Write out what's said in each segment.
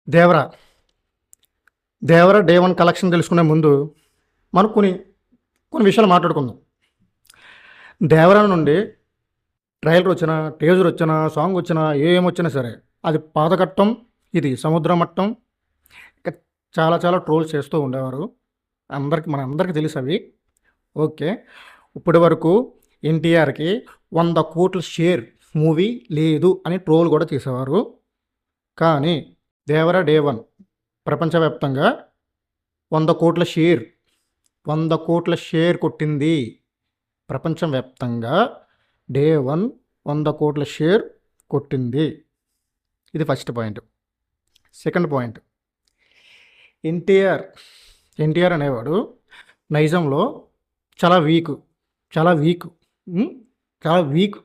Devara Devara day one collection తెలుసుకునే ముందు మనం కొన్ని విషయాలు మాట్లాడుకుందాం. దేవరా నుండి ట్రైలర్ వచ్చినా, టీజర్ వచ్చినా, సాంగ్ వచ్చినా, ఏమొచ్చినా సరే అది పాతఘట్టం, ఇది సముద్ర మట్టం. ఇక చాలా చాలా ట్రోల్స్ చేస్తూ ఉండేవారు. మనందరికీ తెలుసు అవి. ఓకే, ఇప్పటి వరకు ఎన్టీఆర్కి 100 కోట్ల షేర్ మూవీ లేదు అని ట్రోల్ కూడా చేసేవారు. కానీ దేవరా డే వన్ ప్రపంచవ్యాప్తంగా 100 కోట్ల షేర్ కొట్టింది. ప్రపంచవ్యాప్తంగా డే వన్ 100 కోట్ల షేర్ కొట్టింది. ఇది first point. Second point, NTR అనేవాడు నైజంలో చాలా వీక్ ఉమ్, చాలా వీక్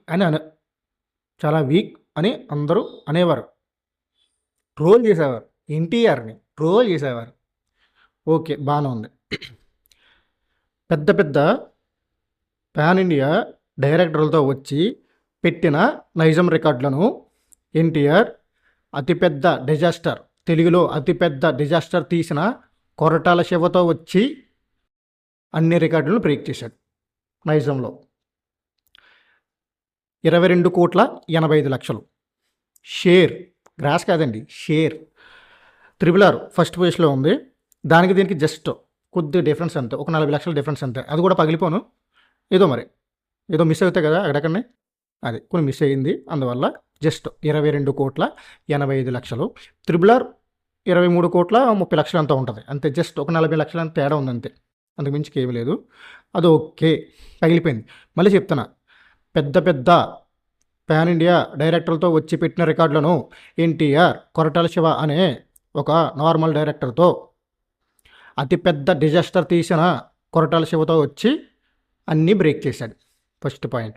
అని అందరూ అనేవారు. ట్రోల్ చేసేవారు, ఎన్టీఆర్ని ట్రోల్ చేసేవారు. ఓకే, బాగానే ఉంది. పెద్ద పెద్ద పాన్ ఇండియా డైరెక్టర్లతో వచ్చి పెట్టిన నైజం రికార్డులను ఎన్టీఆర్ అతిపెద్ద డిజాస్టర్, తెలుగులో అతిపెద్ద డిజాస్టర్ తీసిన కొరటాల శివతో వచ్చి అన్ని రికార్డులను బ్రేక్ చేశాడు. నైజంలో 22,85,00,000 షేర్, గ్రాస్ కాదండి, షేర్. RRR ఫస్ట్ పొజిషన్లో ఉంది. దానికి దీనికి జస్ట్ కొద్ది డిఫరెన్స్ అంతే, ఒక 40 లక్షల డిఫరెన్స్ అంతే. అది కూడా పగిలిపోను, ఏదో మిస్ అవుతాయి కదా అక్కడక్కడనే, అది కొన్ని మిస్ అయ్యింది. అందువల్ల జస్ట్ 22,85,00,000. RRR 23,30,00,000 అంతా ఉంటుంది అంతే. జస్ట్ ఒక 40 లక్షల అంత తేడా ఉంది అంతే, అంతకు మించికి ఏమీ లేదు. అది ఓకే, పగిలిపోయింది. మళ్ళీ చెప్తున్నా, పెద్ద పెద్ద పాన్ ఇండియా డైరెక్టర్లతో వచ్చి పెట్టిన రికార్డులను ఎన్టీఆర్ కొరటాల శివ అనే ఒక నార్మల్ డైరెక్టర్తో, అతిపెద్ద డిజాస్టర్ తీసిన కొరటాల శివతో వచ్చి అన్నీ బ్రేక్ చేశాడు. First point.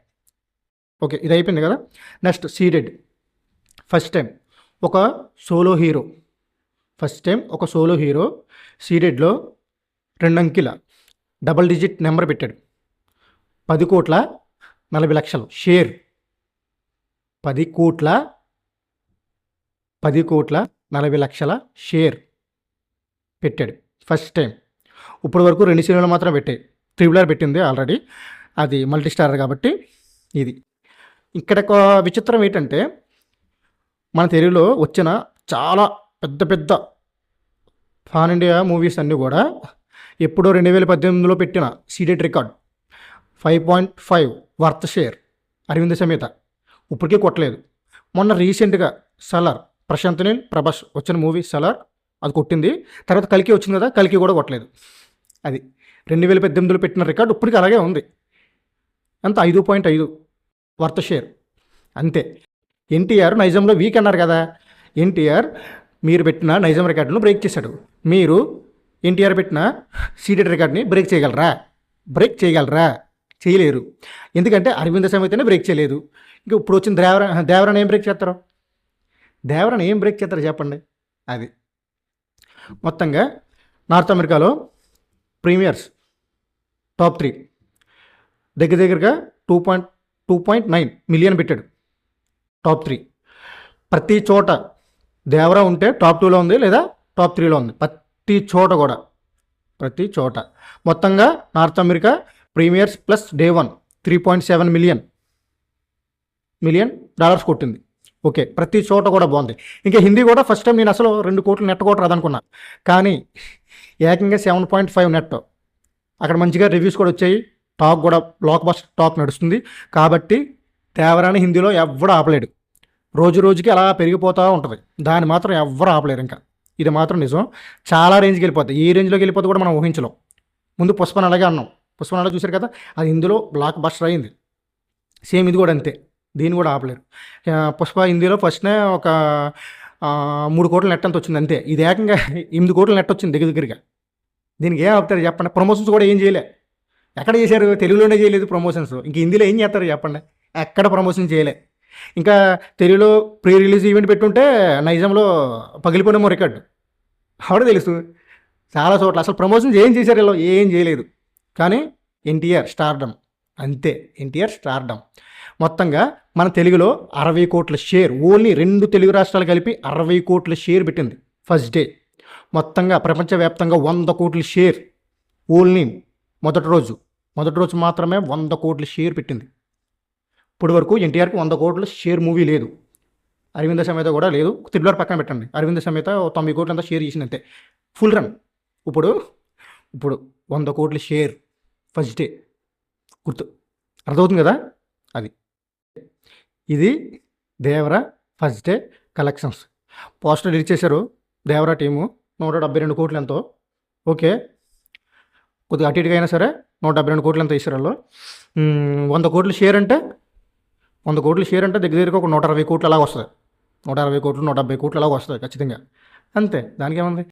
ఓకే, ఇది అయిపోయింది కదా. నెక్స్ట్ సీడెడ్. ఫస్ట్ టైం ఒక సోలో హీరో సీడెడ్లో 2 అంకెల డబల్ డిజిట్ నెంబర్ పెట్టాడు. 10,40,00,000 షేర్. 10,40,00,000 షేర్ పెట్టాడు ఫస్ట్ టైం. ఇప్పటి వరకు 2 సినిమాలు మాత్రం పెట్టాయి. RRR పెట్టింది ఆల్రెడీ, అది మల్టీ స్టారర్ కాబట్టి. ఇది ఇక్కడ ఒక విచిత్రం ఏంటంటే, మన తెలుగులో వచ్చిన చాలా పెద్ద పెద్ద పాన్ ఇండియా మూవీస్ అన్నీ కూడా ఎప్పుడో 2018లో పెట్టిన Ceded record 5.5 worth share Aravind Sametha ఇప్పటికీ కొట్టలేదు. మొన్న రీసెంట్గా సలార్, ప్రశాంత్ నీల్ ప్రభాస్ వచ్చిన మూవీ సలార్, అది కొట్టింది. తర్వాత కల్కి వచ్చింది కదా, కల్కి కూడా కొట్టలేదు. అది 2018లో పెట్టిన రికార్డు ఇప్పటికీ అలాగే ఉంది. అంత 5.5 వర్త్ షేర్ అంతే. ఎన్టీఆర్ నైజంలో వీక్ అన్నారు కదా, ఎన్టీఆర్ మీరు పెట్టిన నైజం రికార్డును బ్రేక్ చేశాడు. మీరు ఎన్టీఆర్ పెట్టిన సీడెడ్ రికార్డ్ని బ్రేక్ చేయగలరా? చేయలేరు. ఎందుకంటే అరవింద సమేతనే బ్రేక్ చేయలేదు. ఇంకా ఇప్పుడు వచ్చిన దేవరాని ఏం బ్రేక్ చేస్తారు? చెప్పండి. అది మొత్తంగా నార్త్ అమెరికాలో ప్రీమియర్స్ టాప్ 3 దగ్గరగా 2.9 మిలియన్ పెట్టాడు. టాప్ 3 ప్రతి చోట దేవరా ఉంటే టాప్ 2లో ఉంది, లేదా టాప్ 3లో ఉంది. ప్రతి చోట మొత్తంగా north America premieres plus day one 3.7 million dollars కొట్టింది. ఓకే, ప్రతి చోట కూడా బాగుంది. ఇంకా హిందీ కూడా ఫస్ట్ టైం నేను అసలు 2 కోట్లు నెట్ కూడా రాదనుకున్నా, కానీ ఏకంగా 7.5 నెట్. అక్కడ మంచిగా రివ్యూస్ కూడా వచ్చాయి, టాక్ కూడా బ్లాక్ బస్టర్ టాక్ నడుస్తుంది. కాబట్టి దేవరాని హిందీలో ఎవ్వడూ ఆపలేడు. రోజు రోజుకి అలా పెరిగిపోతూ ఉంటుంది. దాన్ని మాత్రం ఎవ్వరు ఆపలేరు. ఇంకా ఇది మాత్రం నిజం. చాలా రేంజ్కి వెళ్ళిపోతాయి. ఈ రేంజ్లోకి వెళ్ళిపోతే కూడా మనం ఊహించలేం. ముందు పుష్పని అలాగే అన్నాం, పుష్పని అలా చూశారు కదా, అది హిందీలో బ్లాక్ బస్టర్ అయింది. సేమ్ ఇది కూడా అంతే, దీన్ని కూడా ఆపలేరు. పుష్ప హిందీలో ఫస్ట్నే ఒక 3 కోట్ల నెట్ అంత వచ్చింది అంతే. ఇది ఏకంగా 8 కోట్ల నెట్ వచ్చింది దగ్గరగా. దీనికి ఏం ఆపుతారు చెప్పండి? ప్రమోషన్స్ కూడా ఏం చేయలే. ఎక్కడ చేశారు? తెలుగులోనే చేయలేదు ప్రమోషన్స్. ఇంక హిందీలో ఏం చేస్తారు చెప్పండి? ఎక్కడ ప్రమోషన్ చేయలే. ఇంకా తెలుగులో ప్రీ రిలీజ్ ఈవెంట్ పెట్టుంటే నైజంలో పగిలిపోయినేమో రికార్డు. ఆవిడ తెలుసు. చాలా చోట్ల అసలు ప్రమోషన్స్ ఏం చేశారు? ఇలా ఏం చేయలేదు. కానీ ఎన్టీఆర్ స్టార్డమ్ అంతే. మొత్తంగా మన తెలుగులో 60 కోట్ల షేర్, ఓన్లీ 2 తెలుగు రాష్ట్రాలు కలిపి 60 కోట్ల షేర్ పెట్టింది. ఫస్ట్ డే మొత్తంగా ప్రపంచవ్యాప్తంగా 100 కోట్ల షేర్ ఓన్లీ మొదటి రోజు మాత్రమే 100 కోట్ల షేర్ పెట్టింది. ఇప్పుడు వరకు ఎన్టీఆర్కి 100 కోట్ల షేర్ మూవీ లేదు. అరవింద సమేత కూడా లేదు. త్రిబులర్ పక్కన పెట్టండి. అరవింద సమేత 90 కోట్ల అంతా షేర్ చేసింది అంతే, ఫుల్ రన్. ఇప్పుడు 100 కోట్ల షేర్ ఫస్ట్ డే, గుర్తు అర్థమవుతుంది కదా. అది ఇది Devara first day collections. Poster release చేశారు దేవరా టీము, 172 కోట్లు ఎంతో. ఓకే, కొద్దిగా అటు ఇటుగా అయినా సరే 172 కోట్లు ఎంత ఇస్తారు వాళ్ళు. 100 కోట్ల షేర్ అంటే దగ్గర దగ్గరకు ఒక 160 కోట్లు అలాగ వస్తుంది. 160 కోట్లు 170 కోట్లు అలాగ వస్తుంది ఖచ్చితంగా. అంతే, దానికి ఏముంది.